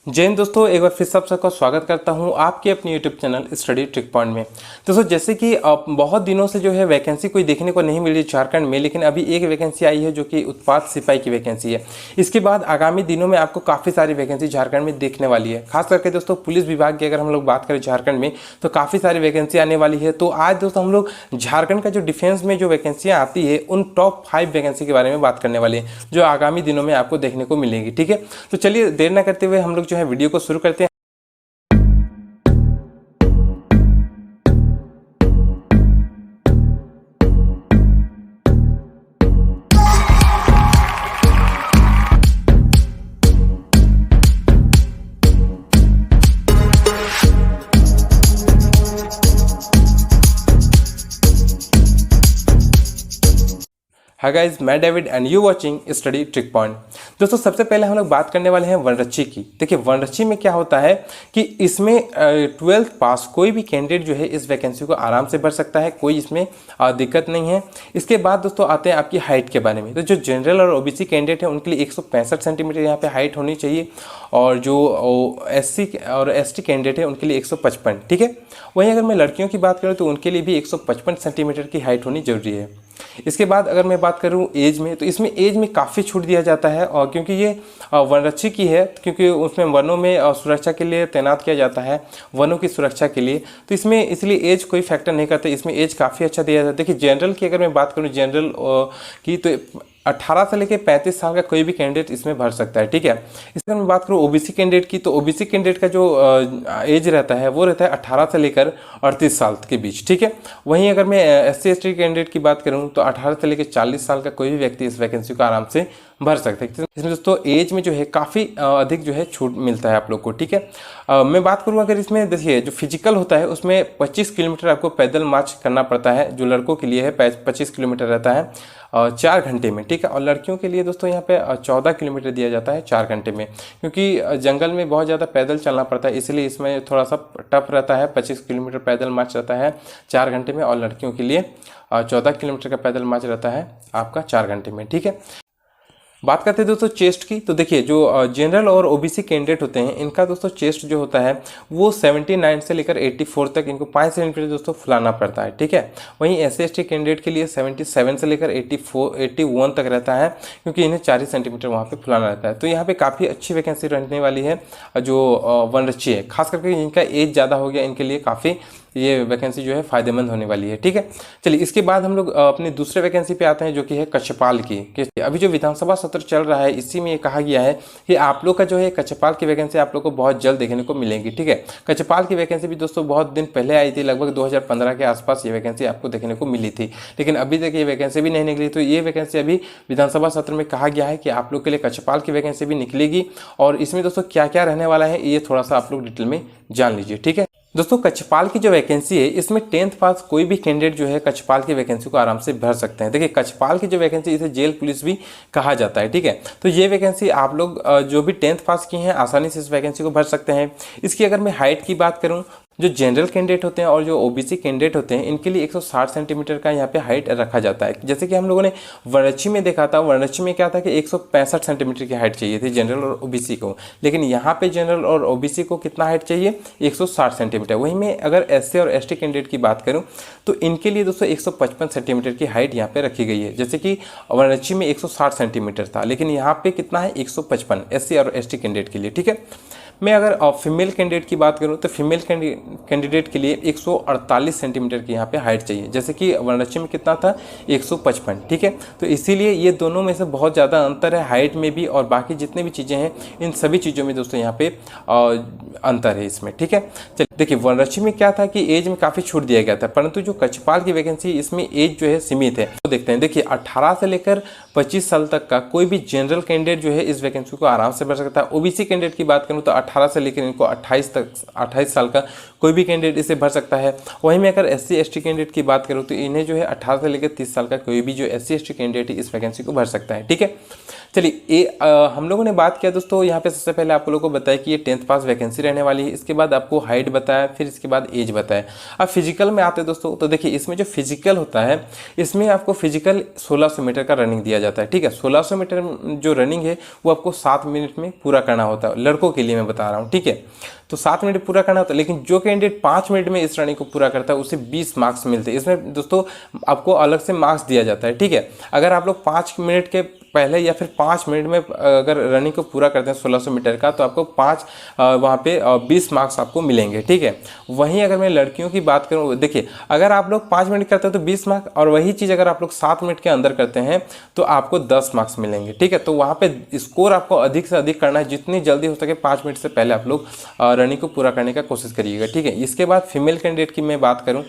जय हिंद दोस्तों, एक बार फिर सब सबका स्वागत करता हूं आपके अपने YouTube channel study trick point में। दोस्तों जैसे कि बहुत दिनों से जो है वैकेंसी कोई देखने को नहीं मिल रही झारखंड में, लेकिन अभी एक वैकेंसी आई है जो कि उत्पाद सिपाही की वैकेंसी है। इसके बाद आगामी दिनों में आपको काफ़ी सारी वैकेंसी झारखंड में देखने वाली है। खास करके दोस्तों पुलिस विभाग की अगर हम लोग बात करें झारखंड में तो काफ़ी सारी वैकेंसी आने वाली है। तो आज दोस्तों हम लोग झारखंड का जो डिफेंस में जो वैकेंसियाँ आती है उन टॉप 5 वैकेंसी के बारे में बात करने वाले हैं जो आगामी दिनों में आपको देखने को मिलेगी। ठीक है, तो चलिए देर न करते हुए हम लोग जो है वीडियो को शुरू करते हैं। हाय गाइस, मैं David and you watching study trick point. दोस्तों सबसे पहले हम लोग बात करने वाले हैं वनरक्षी की। देखिए वनरक्षी में क्या होता है कि इसमें 12th पास कोई भी कैंडिडेट जो है इस वैकेंसी को आराम से भर सकता है, कोई इसमें दिक्कत नहीं है। इसके बाद दोस्तों आते हैं आपकी हाइट के बारे में। तो जो जनरल और ओबीसी कैंडिडेट है उनके लिए 165 सेंटीमीटर यहाँ पे हाइट होनी चाहिए, और जो एससी और एसटी कैंडिडेट है उनके लिए 155। ठीक है, वहीं अगर मैं लड़कियों की बात करूँ तो उनके लिए भी 155 सेंटीमीटर की हाइट होनी जरूरी है। इसके बाद अगर मैं बात करूं एज में, तो इसमें एज में काफ़ी छूट दिया जाता है, और क्योंकि ये वनरक्षी की है, क्योंकि उसमें वनों में सुरक्षा के लिए तैनात किया जाता है, वनों की सुरक्षा के लिए, तो इसमें इसलिए एज कोई फैक्टर नहीं करता। इसमें एज काफ़ी अच्छा दिया जाता है। देखिए जनरल की अगर मैं बात करूँ जनरल की, तो 18 से लेकर 35 साल का कोई भी कैंडिडेट इसमें भर सकता है। ठीक है, इसमें मैं बात करूँ ओबीसी कैंडिडेट की, तो ओबीसी कैंडिडेट का जो एज रहता है वो रहता है 18 से लेकर 38 साल के बीच। ठीक है, वहीं अगर मैं एससी एसटी कैंडिडेट की बात करूँ तो 18 से लेकर 40 साल का कोई भी व्यक्ति इस वैकेंसी को आराम से भर सकते हैं। इसमें दोस्तों एज में जो है काफ़ी अधिक जो है छूट मिलता है आप लोग को। ठीक है, मैं बात करूँ अगर इसमें देखिए जो फिजिकल होता है उसमें 25 किलोमीटर आपको पैदल मार्च करना पड़ता है, जो लड़कों के लिए है 25 किलोमीटर रहता है 4 घंटे में। ठीक है, और लड़कियों के लिए दोस्तों यहाँ पे 14 किलोमीटर दिया जाता है 4 घंटे में, क्योंकि जंगल में बहुत ज़्यादा पैदल चलना पड़ता है, इसलिए इसमें थोड़ा सा टफ रहता है। 25 किलोमीटर पैदल मार्च रहता है 4 घंटे में, और लड़कियों के लिए 14 किलोमीटर का पैदल मार्च रहता है आपका 4 घंटे में। ठीक है, बात करते हैं दोस्तों चेस्ट की। तो देखिए जो जनरल और ओबीसी कैंडिडेट होते हैं इनका दोस्तों चेस्ट जो होता है वो 79 से लेकर 84 तक इनको 5 सेंटीमीटर दोस्तों फुलाना पड़ता है। ठीक है, वहीं एससी एसटी कैंडिडेट के लिए 77 से लेकर 81 तक रहता है, क्योंकि इन्हें 4 सेंटीमीटर वहाँ पे फुलाना रहता है। तो यहाँ पे काफ़ी अच्छी वैकेंसी रहने वाली है जो वनरक्षी है, खास करके जिनका एज ज़्यादा हो गया इनके लिए काफ़ी ये वैकेंसी जो है फायदेमंद होने वाली है। ठीक है, चलिए इसके बाद हम लोग अपने दूसरे वैकेंसी पे आते हैं जो कि है कक्षपाल की। अभी जो विधानसभा सत्र चल रहा है इसी में ये कहा गया है कि आप लोग का जो है कक्षपाल की वैकेंसी आप लोग को बहुत जल्द देखने को मिलेगी। ठीक है, कक्षपाल की वैकेंसी भी दोस्तों बहुत दिन पहले आई थी, लगभग 2015 के आसपास ये वैकेंसी आपको देखने को मिली थी, लेकिन अभी तक ये वैकेंसी भी नहीं निकली। तो ये वैकेंसी अभी विधानसभा सत्र में कहा गया है कि आप लोग के लिए कक्षपाल की वैकेंसी भी निकलेगी, और इसमें दोस्तों क्या क्या रहने वाला है ये थोड़ा सा आप लोग डिटेल में जान लीजिए। ठीक है दोस्तों, कक्षपाल की जो वैकेंसी है इसमें 10th पास कोई भी कैंडिडेट जो है कक्षपाल की वैकेंसी को आराम से भर सकते हैं। देखिए कक्षपाल की जो वैकेंसी इसे जेल पुलिस भी कहा जाता है। ठीक है, तो ये वैकेंसी आप लोग जो भी 10th पास की हैं आसानी से इस वैकेंसी को भर सकते हैं। इसकी अगर मैं हाइट की बात करूँ, जो जनरल कैंडिडेट होते हैं और जो ओबीसी कैंडिडेट होते हैं इनके लिए 160 सेंटीमीटर का यहाँ पे हाइट रखा जाता है। जैसे कि हम लोगों ने वनरक्षी में देखा था, वनरक्षी में क्या था कि 165 सेंटीमीटर की हाइट चाहिए थी जनरल और ओबीसी को, लेकिन यहाँ पे जनरल और ओबीसी को कितना हाइट चाहिए 160 सेंटीमीटर। वहीं में अगर एससी और एसटी कैंडिडेट की बात करूँ तो इनके लिए दोस्तों 155 सेंटीमीटर की हाइट यहाँ पे रखी गई है। जैसे कि वनरक्षी में 160 सेंटीमीटर था, लेकिन यहाँ पे कितना है 155 एससी और एसटी कैंडिडेट के लिए। ठीक है, मैं अगर फीमेल कैंडिडेट की बात करूं तो फीमेल कैंडिडेट के लिए 148 सेंटीमीटर की यहाँ पे हाइट चाहिए, जैसे कि वनरक्षी में कितना था 155। ठीक है, तो इसीलिए ये दोनों में से बहुत ज़्यादा अंतर है हाइट में भी, और बाकी जितने भी चीज़ें हैं इन सभी चीज़ों में दोस्तों यहाँ पे अंतर है इसमें। ठीक है, चलिए देखिए वनरक्षी में क्या था कि एज में काफ़ी छूट दिया गया था, परंतु जो कक्षपाल की वैकेंसी इसमें एज जो है सीमित है। तो देखते हैं, देखिए 18 से लेकर 25 साल तक का कोई भी जनरल कैंडिडेट जो है इस वैकेंसी को आराम से भर सकता है। ओबीसी कैंडिडेट की बात करूँ तो 18 से लेकर इनको 28 साल का कोई भी कैंडिडेट इसे भर सकता है। वहीं में अगर एससी एसटी कैंडिडेट की बात करूँ तो इन्हें जो है 18 से लेकर 30 साल का कोई भी जो एससी एसटी कैंडिडेट है इस वैकेंसी को भर सकता है। ठीक है, चलिए हम लोगों ने बात किया दोस्तों, यहाँ पे सबसे पहले आप लोगों को बताया कि ये 10th पास वैकेंसी रहने वाली है। इसके बाद आपको हाइट बताया, फिर इसके बाद एज बताया। अब फिजिकल में आते हैं दोस्तों, तो देखिए इसमें जो फिजिकल होता है इसमें आपको फिजिकल 1600 मीटर का रनिंग दिया जाता है। ठीक है, 1600 मीटर जो रनिंग है वो आपको 7 मिनट में पूरा करना होता है, लड़कों के लिए मैं बता रहा हूँ। ठीक है, तो 7 मिनट पूरा करना होता है, लेकिन जो कैंडिडेट 5 मिनट में इस रनिंग को पूरा करता है उसे 20 मार्क्स मिलते हैं। इसमें दोस्तों आपको अलग से मार्क्स दिया जाता है। ठीक है, अगर आप लोग 5 मिनट के पहले या फिर 5 मिनट में अगर रनिंग को पूरा करते हैं 1600 मीटर का, तो आपको 5 वहाँ पे 20 मार्क्स आपको मिलेंगे। ठीक है, वहीं अगर मैं लड़कियों की बात करूँ, देखिए अगर आप लोग 5 मिनट करते हैं तो 20 मार्क्स, और वही चीज़ अगर आप लोग 7 मिनट के अंदर करते हैं तो आपको 10 मार्क्स मिलेंगे। ठीक है, तो वहाँ पे स्कोर आपको अधिक से अधिक करना है, जितनी जल्दी हो सके 5 मिनट से पहले आप लोग रनिंग को पूरा करने का कोशिश करिएगा। ठीक है, इसके बाद फीमेल कैंडिडेट की मैं बात करूँ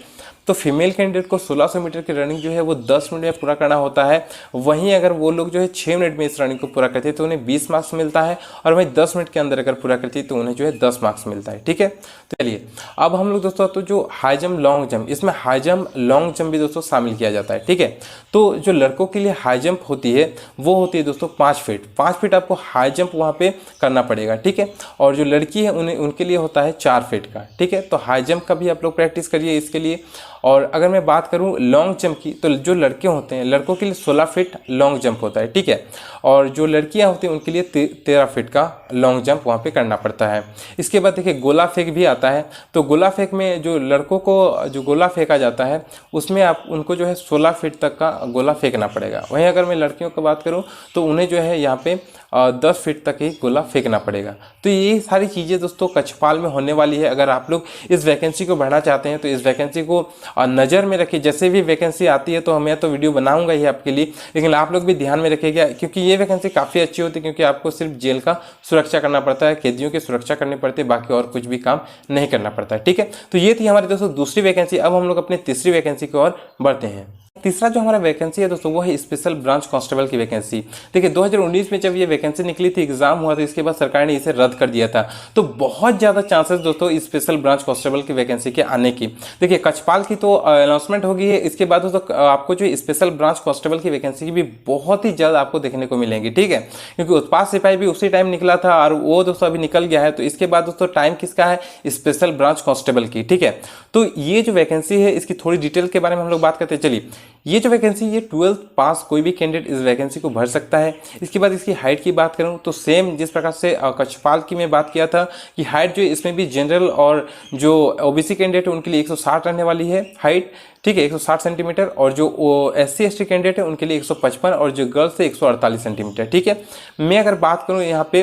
तो फीमेल कैंडिडेट को 1600 मीटर की रनिंग जो है वो 10 मिनट में पूरा करना होता है। वहीं अगर वो लोग जो है 6 मिनट में इस रनिंग को पूरा करते हैं तो उन्हें 20 मार्क्स मिलता है, और वहीं 10 मिनट के अंदर अगर पूरा करती है तो उन्हें जो है 10 मार्क्स मिलता है। ठीक है, तो चलिए अब हम लोग दोस्तों तो जो हाई जंप लॉन्ग जंप, इसमें हाई जंप लॉन्ग जंप भी दोस्तों शामिल किया जाता है। ठीक है, तो जो लड़कों के लिए हाई जंप होती है वो होती है दोस्तों 5 फीट। 5 फीट आपको हाई जंप वहाँ पे करना पड़ेगा। ठीक है, और जो लड़की है उनके लिए होता है 4 फीट का। ठीक है, तो हाई जंप का भी आप लोग प्रैक्टिस करिए इसके लिए। और अगर मैं बात करूं लॉन्ग जंप की, तो जो लड़के होते हैं लड़कों के लिए 16 फीट लॉन्ग जंप होता है। ठीक है, और जो लड़कियां होती हैं उनके लिए 13 फीट का लॉन्ग जंप वहां पे करना पड़ता है। इसके बाद देखिए गोला फेंक भी आता है, तो गोला फेंक में जो लड़कों को जो गोला फेंका जाता है उसमें आप उनको जो है 16 फीट तक का गोला फेंकना पड़ेगा। वहीं अगर मैं लड़कियों की बात करूँ तो उन्हें जो है यहाँ पे 10 फीट तक ही गोला फेंकना पड़ेगा। तो ये सारी चीज़ें दोस्तों कक्षपाल में होने वाली है। अगर आप लोग इस वैकेंसी को भरना चाहते हैं तो इस वैकेंसी को नज़र में रखिए। जैसे भी वैकेंसी आती है तो मैं तो वीडियो बनाऊंगा ही आपके लिए, लेकिन आप लोग भी ध्यान में रखिएगा, क्योंकि ये वैकेंसी काफ़ी अच्छी होती है, क्योंकि आपको सिर्फ जेल का सुरक्षा करना पड़ता है, कैदियों की सुरक्षा करनी पड़ती है, बाकी और कुछ भी काम नहीं करना पड़ता है। ठीक है, तो ये थी हमारी दोस्तों दूसरी वैकेंसी। अब हम लोग अपनी तीसरी वैकेंसी की ओर बढ़ते हैं। तीसरा जो हमारा वैकेंसी है दोस्तों वो है स्पेशल ब्रांच कांस्टेबल की वैकेंसी। देखिए 2019 में जब ये वैकेंसी निकली थी, एग्जाम हुआ था, इसके बाद सरकार ने इसे रद्द कर दिया था। तो बहुत ज़्यादा चांसेस दोस्तों स्पेशल ब्रांच कांस्टेबल की वैकेंसी के आने की। देखिए कक्षपाल की तो अनाउंसमेंट हो गई है, इसके बाद दोस्तों आपको जो स्पेशल ब्रांच कांस्टेबल की वैकेंसी की भी बहुत ही जल्द आपको देखने को मिलेंगी। ठीक है, क्योंकि उत्पाद सिपाही भी उसी टाइम निकला था और वो दोस्तों अभी निकल गया है। तो इसके बाद दोस्तों टाइम किसका है? स्पेशल ब्रांच कांस्टेबल की। ठीक है, तो ये जो वैकेंसी है इसकी थोड़ी डिटेल के बारे में हम लोग बात करते हैं। चलिए, ये जो वैकेंसी ये 12th पास कोई भी कैंडिडेट इस वैकेंसी को भर सकता है। इसके बाद इसकी हाइट की बात करूं तो सेम जिस प्रकार से कक्षपाल की मैं बात किया था कि हाइट जो इसमें भी जनरल और जो ओबीसी कैंडिडेट है उनके लिए 160 रहने वाली है हाइट। ठीक है, 160 सेंटीमीटर, और जो SC ST कैंडिडेट है उनके लिए 155, और जो गर्ल्स है 148 सेंटीमीटर। ठीक है, मैं अगर बात करूं यहाँ पे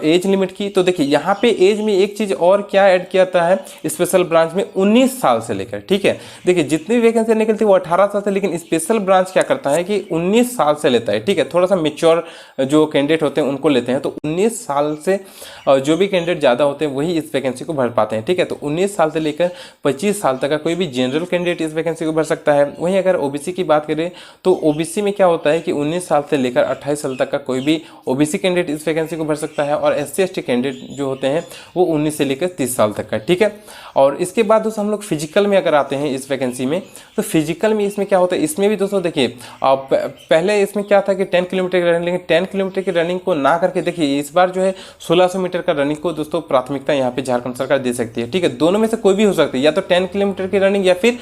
एज लिमिट की, तो देखिए यहाँ पे एज में एक चीज़ और क्या ऐड किया जाता है स्पेशल ब्रांच में, 19 साल से लेकर। ठीक है, देखिए जितनी वैकेंसी निकलती है वो 18 साल से, लेकिन स्पेशल ब्रांच क्या करता है कि 19 साल से लेता है। ठीक है, थोड़ा सा मेच्योर जो कैंडिडेट होते हैं उनको लेते हैं। तो 19 साल से जो भी कैंडिडेट ज़्यादा होते हैं वही इस वैकेंसी को भर पाते हैं। ठीक है, तो 19 साल से लेकर 25 साल तक का कोई भी जनरल कैंडिडेट इस वैकेंसी को भर सकता है। वहीं अगर ओबीसी की बात करें तो ओबीसी में क्या होता है कि 19 साल से लेकर 28 साल तक का कोई भी ओबीसी कैंडिडेट इस वैकेंसी को भर सकता है, और SC ST कैंडिडेट जो होते हैं वो 19 से लेकर 30 साल तक का। ठीक है, और इसके बाद दोस्तों हम लोग फिजिकल में अगर आते हैं इस वैकेंसी में, तो फिजिकल में इसमें क्या होता है, इसमें भी दोस्तों देखिए पहले इसमें क्या था कि 10 किलोमीटर की रनिंग, लेकिन 10 किलोमीटर की रनिंग को ना करके देखिए इस बार जो है 1600 मीटर का रनिंग को दोस्तों प्राथमिकता यहाँ पे झारखंड सरकार दे सकती है। ठीक है, दोनों में से कोई भी हो सकती है, या तो 10 किलोमीटर की रनिंग या फिर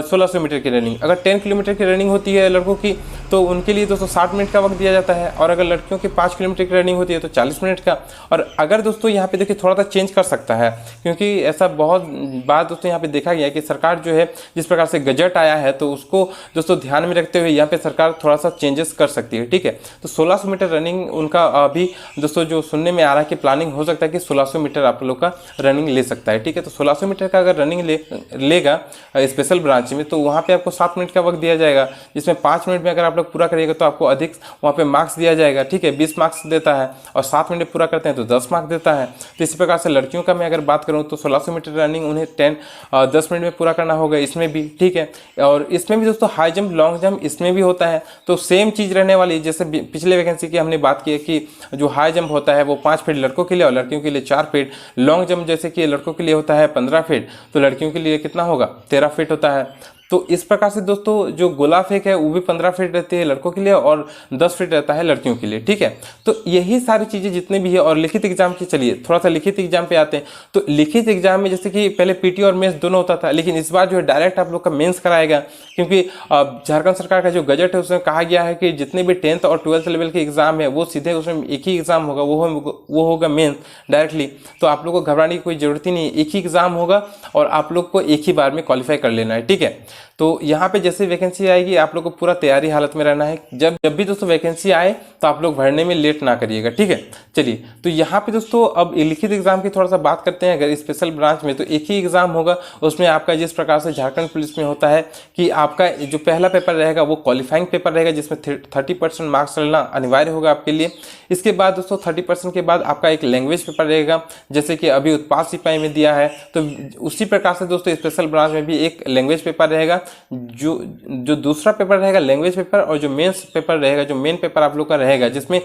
1600 मीटर की रनिंग। अगर 10 किलोमीटर की रनिंग होती है लड़कों की तो उनके लिए दोस्तों 60 मिनट का वक्त दिया जाता है, और अगर लड़कियों की 5 किलोमीटर की रनिंग होती है तो 40 मिनट का। और अगर दोस्तों यहाँ पे देखिए थोड़ा सा चेंज कर सकता है, क्योंकि ऐसा बहुत बात दोस्तों यहाँ पे देखा गया कि सरकार जो है जिस प्रकार से गजट आया है तो उसको दोस्तों ध्यान में रखते हुए यहाँ पे सरकार थोड़ा सा चेंजेस कर सकती है। ठीक है, तो 1600 मीटर रनिंग उनका अभी दोस्तों जो सुनने में आ रहा है कि प्लानिंग हो सकता है कि 1600 मीटर आप लोग का रनिंग ले सकता है। ठीक है, तो 1600 मीटर का अगर रनिंग लेगा स्पेशल ब्रांच में तो वहाँ पे आपको 7 मिनट का वक्त दिया जाएगा, जिसमें 5 मिनट में अगर आप लोग पूरा करिएगा तो आपको अधिक वहाँ पे मार्क्स दिया जाएगा। ठीक है, 20 मार्क्स देता है, और 7 मिनट पूरा करते हैं तो 10 मार्क्स देता है। तो इसी प्रकार से लड़कियों का मैं अगर बात करूँ तो 1600 मीटर रनिंग उन्हें 10 मिनट में पूरा करना होगा इसमें भी। ठीक है, और इसमें भी दोस्तों हाई जंप लॉन्ग जंप इसमें भी होता है, तो सेम चीज़ रहने वाली है। जैसे पिछले वैकेंसी की हमने बात की है कि जो हाई जंप होता है वो 5 फीट लड़कों के लिए और लड़कियों के लिए 4 फीट। लॉन्ग जंप जैसे कि लड़कों के लिए होता है 15 फीट, तो लड़कियों के लिए कितना होगा 13 फीट होता है। तो इस प्रकार से दोस्तों जो गोला फेंक है वो भी 15 फीट रहती है लड़कों के लिए और 10 फीट रहता है लड़कियों के लिए, ठीक है। तो यही सारी चीज़ें जितने भी है। और लिखित एग्जाम की, चलिए थोड़ा सा लिखित एग्जाम पे आते हैं। तो लिखित एग्जाम में जैसे कि पहले पीटी और मेंस दोनों होता था, लेकिन इस बार जो है डायरेक्ट आप लोग का मेंस कराएगा, क्योंकि झारखंड सरकार का जो गजट है उसमें कहा गया है कि जितने भी 10th और 12th लेवल के एग्जाम है वो सीधे उसमें एक ही एग्जाम होगा, वो होगा मेंस डायरेक्टली। तो आप लोग को घबराने की कोई जरूरत ही नहीं है, एक ही एग्जाम होगा और आप लोग को एक ही बार में क्वालिफाई कर लेना है, ठीक है। तो यहाँ पे जैसे वैकेंसी आएगी आप लोग को पूरा तैयारी हालत में रहना है। जब भी दोस्तों वैकेंसी आए तो आप लोग भरने में लेट ना करिएगा, ठीक है। चलिए, तो यहाँ पे दोस्तों अब लिखित एग्जाम की थोड़ा सा बात करते हैं। अगर स्पेशल ब्रांच में तो एक ही एग्जाम होगा, उसमें आपका जिस प्रकार से झारखंड पुलिस में होता है कि आपका जो पहला पेपर रहेगा वो क्वालिफाइंग पेपर रहेगा, जिसमें 30% मार्क्स लेना अनिवार्य होगा आपके लिए। इसके बाद दोस्तों 30% के बाद आपका एक लैंग्वेज पेपर रहेगा, जैसे कि अभी उत्पाद सिपाही में दिया है। तो उसी प्रकार से दोस्तों स्पेशल ब्रांच में भी एक लैंग्वेज पेपर रहेगा। जो दूसरा पेपर रहेगा लैंग्वेज पेपर, और जो मेंस पेपर रहेगा, जो मेन पेपर आप लोग का रहेगा, जिसमें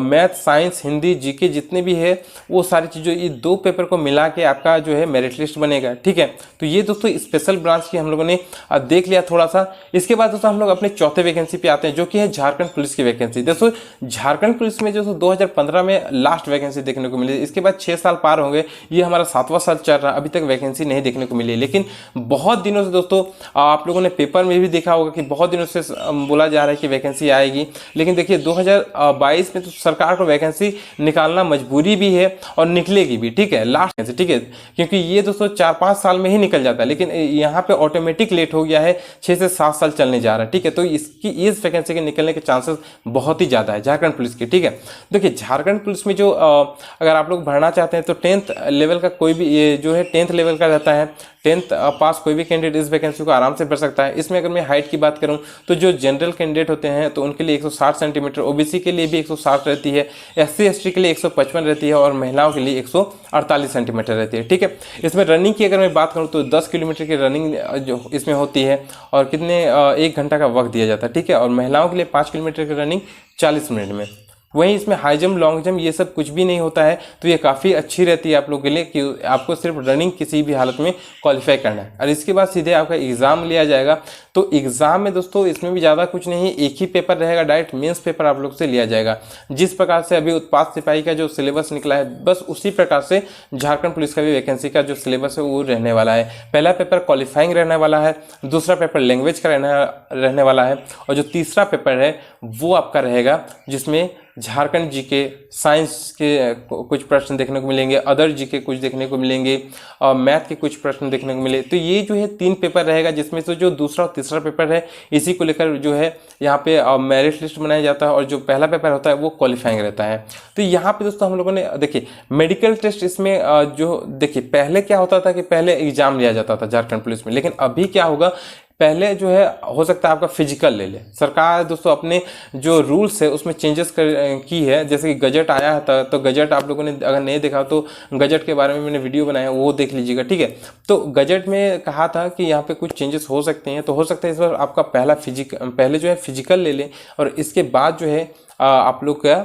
मैथ, साइंस, हिंदी, जीके जितने भी है वो सारी चीज़ों, ये दो पेपर को मिला के आपका जो है मेरिट लिस्ट बनेगा, ठीक है। तो ये दोस्तों स्पेशल ब्रांच की हम लोगों ने देख लिया थोड़ा सा। इसके बाद दोस्तों हम लोग अपने चौथे वैकेंसी पे आते हैं, जो कि है झारखंड पुलिस की वैकेंसी। दोस्तों झारखंड पुलिस में जो 2015 में लास्ट वैकेंसी देखने को मिली, इसके बाद 6 साल पार होंगे, ये हमारा 7वां साल चल रहा है, अभी तक वैकेंसी नहीं देखने को मिली। लेकिन बहुत दिनों से दोस्तों आप लोगों ने पेपर में भी देखा होगा कि बहुत दिनों से बोला जा रहा है कि वैकेंसी आएगी, लेकिन देखिए 2022 में तो सरकार को वैकेंसी निकालना मजबूरी भी है और निकलेगी भी, ठीक है, लास्ट, ठीक है, क्योंकि ये दोस्तों 4-5 साल में ही निकल जाता है, लेकिन यहाँ पे ऑटोमेटिक लेट हो गया है, 6 से 7 साल चलने जा रहा है, ठीक है। तो इसकी इस वैकेंसी के निकलने के चांसेस बहुत ही ज़्यादा है झारखंड पुलिस के, ठीक है। देखिए झारखंड पुलिस में जो अगर आप लोग भरना चाहते हैं तो 10th लेवल का कोई भी, ये जो है 10th लेवल का रहता है, 10th पास कोई भी कैंडिडेट इस वैकेंसी को आराम से भर सकता है। इसमें अगर मैं हाइट की बात करूं तो जो जनरल कैंडिडेट होते हैं तो उनके लिए 160 सेंटीमीटर, ओबीसी के लिए भी 160 रहती है, एससी एसटी के लिए 155 रहती है और महिलाओं के लिए 148 सेंटीमीटर रहती है, ठीक है। इसमें रनिंग की अगर मैं बात करूं तो 10 किलोमीटर की रनिंग जो इसमें होती है और कितने 1 घंटा का वक्त दिया जाता है, ठीक है। और महिलाओं के लिए 5 किलोमीटर की रनिंग 40 मिनट में। वहीं इसमें हाई जंप, लॉन्ग जंप ये सब कुछ भी नहीं होता है, तो ये काफ़ी अच्छी रहती है आप लोगों के लिए कि आपको सिर्फ रनिंग किसी भी हालत में क्वालिफाई करना है। और इसके बाद सीधे आपका एग्ज़ाम लिया जाएगा। तो एग्ज़ाम में दोस्तों इसमें भी ज़्यादा कुछ नहीं, एक ही पेपर रहेगा, डायरेक्ट मेंस पेपर आप लोग से लिया जाएगा। जिस प्रकार से अभी उत्पाद सिपाही का जो सिलेबस निकला है, बस उसी प्रकार से झारखंड पुलिस का भी वैकेंसी का जो सिलेबस है वो रहने वाला है। पहला पेपर क्वालिफाइंग रहने वाला है, दूसरा पेपर लैंग्वेज का रहने वाला है, और जो तीसरा पेपर है वो आपका रहेगा जिसमें झारखंड जीके, साइंस के कुछ प्रश्न देखने को मिलेंगे, अदर जीके कुछ देखने को मिलेंगे, और मैथ के कुछ प्रश्न देखने को मिले। तो ये जो है 3 पेपर रहेगा, जिसमें से जो दूसरा और तीसरा पेपर है इसी को लेकर जो है यहाँ पे मेरिट लिस्ट बनाया जाता है, और जो पहला पेपर होता है वो क्वालिफाइंग रहता है। तो यहाँ पे दोस्तों हम लोगों ने देखिए मेडिकल टेस्ट इसमें जो देखिए पहले क्या होता था कि पहले एग्जाम लिया जाता था झारखंड पुलिस में, लेकिन अभी क्या होगा, पहले जो है हो सकता है आपका फिजिकल ले ले। सरकार दोस्तों अपने जो रूल्स है उसमें चेंजेस की है, जैसे कि गजट आया था, तो गजट आप लोगों ने अगर नहीं देखा तो गजट के बारे में मैंने वीडियो बनाया, वो देख लीजिएगा, ठीक है। तो गजट में कहा था कि यहाँ पे कुछ चेंजेस हो सकते हैं, तो हो सकता है इस बार आपका पहले जो है फिजिकल ले लें और इसके बाद जो है आप लोग का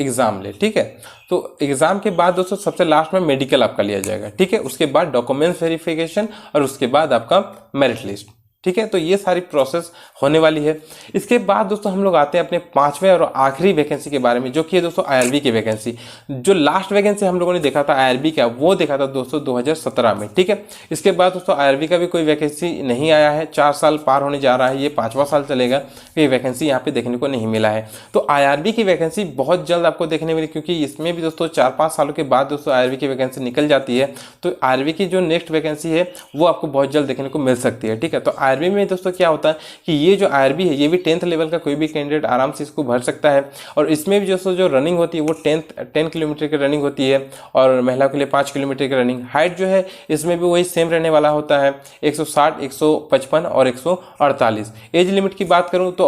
एग्ज़ाम ले, ठीक है। तो एग्ज़ाम के बाद दोस्तों सबसे लास्ट में मेडिकल आपका लिया जाएगा, ठीक है। उसके बाद डॉक्यूमेंट्स वेरिफिकेशन और उसके बाद आपका मेरिट लिस्ट, ठीक है। तो ये सारी प्रोसेस होने वाली है। इसके बाद दोस्तों हम लोग आते हैं अपने 5वें और आखिरी वैकेंसी के बारे में, जो कि है दोस्तों आईआरबी की वैकेंसी। जो लास्ट वैकेंसी हम लोगों ने देखा था आईआरबी का, वो देखा था दोस्तों 2017 में, ठीक है। इसके बाद दोस्तों आईआरबी का भी कोई वैकेंसी नहीं आया है, 4 साल पार होने जा रहा है, ये 5वां साल चलेगा, ये वैकेंसी यहाँ पे देखने को नहीं मिला है। तो आईआरबी की वैकेंसी बहुत जल्द आपको देखने मिली, क्योंकि इसमें भी दोस्तों 4-5 सालों के बाद दोस्तों आईआरबी की वैकेंसी निकल जाती है। तो आईआरबी की जो नेक्स्ट वैकेंसी है वो आपको बहुत जल्द देखने को मिल सकती है, ठीक है। तो आईआरबी में दोस्तों क्या होता है कि ये जो आईआरबी है ये भी 10th लेवल का कोई भी कैंडिडेट आराम से इसको भर सकता है, और इसमें भी जो रनिंग होती है वो 10 किलोमीटर की रनिंग होती है, और महिला के लिए 5 किलोमीटर की रनिंग। हाइट जो है इसमें भी वही सेम रहने वाला होता है, 160, 155 और 148। एज लिमिट की बात करूं तो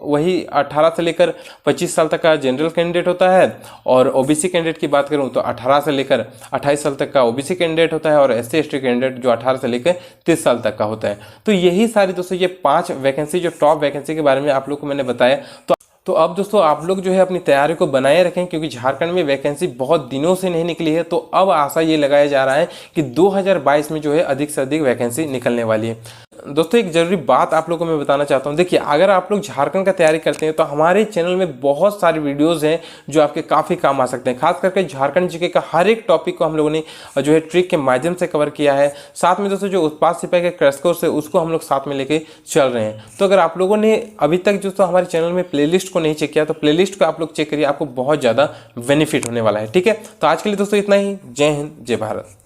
वही 18 से लेकर 25 साल तक का जनरल कैंडिडेट होता है, और ओबीसी कैंडिडेट की बात करूं तो 18 से लेकर 28 साल तक का ओबीसी कैंडिडेट होता है, और एससी एसटी कैंडिडेट जो 18 से लेकर 30 साल तक का होता है। तो यही सारी दोस्तों ये 5 वैकेंसी, जो टॉप वैकेंसी के बारे में आप लोग को मैंने बताया। तो अब दोस्तों आप लोग जो है अपनी तैयारी को बनाए रखें, क्योंकि झारखंड में वैकेंसी बहुत दिनों से नहीं निकली है। तो अब आशा ये लगाया जा रहा है कि 2022 में जो है अधिक से अधिक वैकेंसी निकलने वाली है। दोस्तों एक जरूरी बात आप लोगों को मैं बताना चाहता हूँ। देखिए, अगर आप लोग झारखंड का तैयारी करते हैं तो हमारे चैनल में बहुत सारी वीडियोस हैं जो आपके काफ़ी काम आ सकते हैं। खास करके झारखंड जीके का हर एक टॉपिक को हम लोगों ने जो है ट्रिक के माध्यम से कवर किया है। साथ में दोस्तों जो उत्पाद सिपाही के क्रैश कोर्स है उसको हम लोग साथ में लेके चल रहे हैं। तो अगर आप लोगों ने अभी तक जो हमारे चैनल में प्लेलिस्ट को नहीं चेक किया तो प्लेलिस्ट को आप लोग चेक करिए, आपको बहुत ज़्यादा बेनिफिट होने वाला है। ठीक है, तो आज के लिए दोस्तों इतना ही। जय हिंद, जय भारत।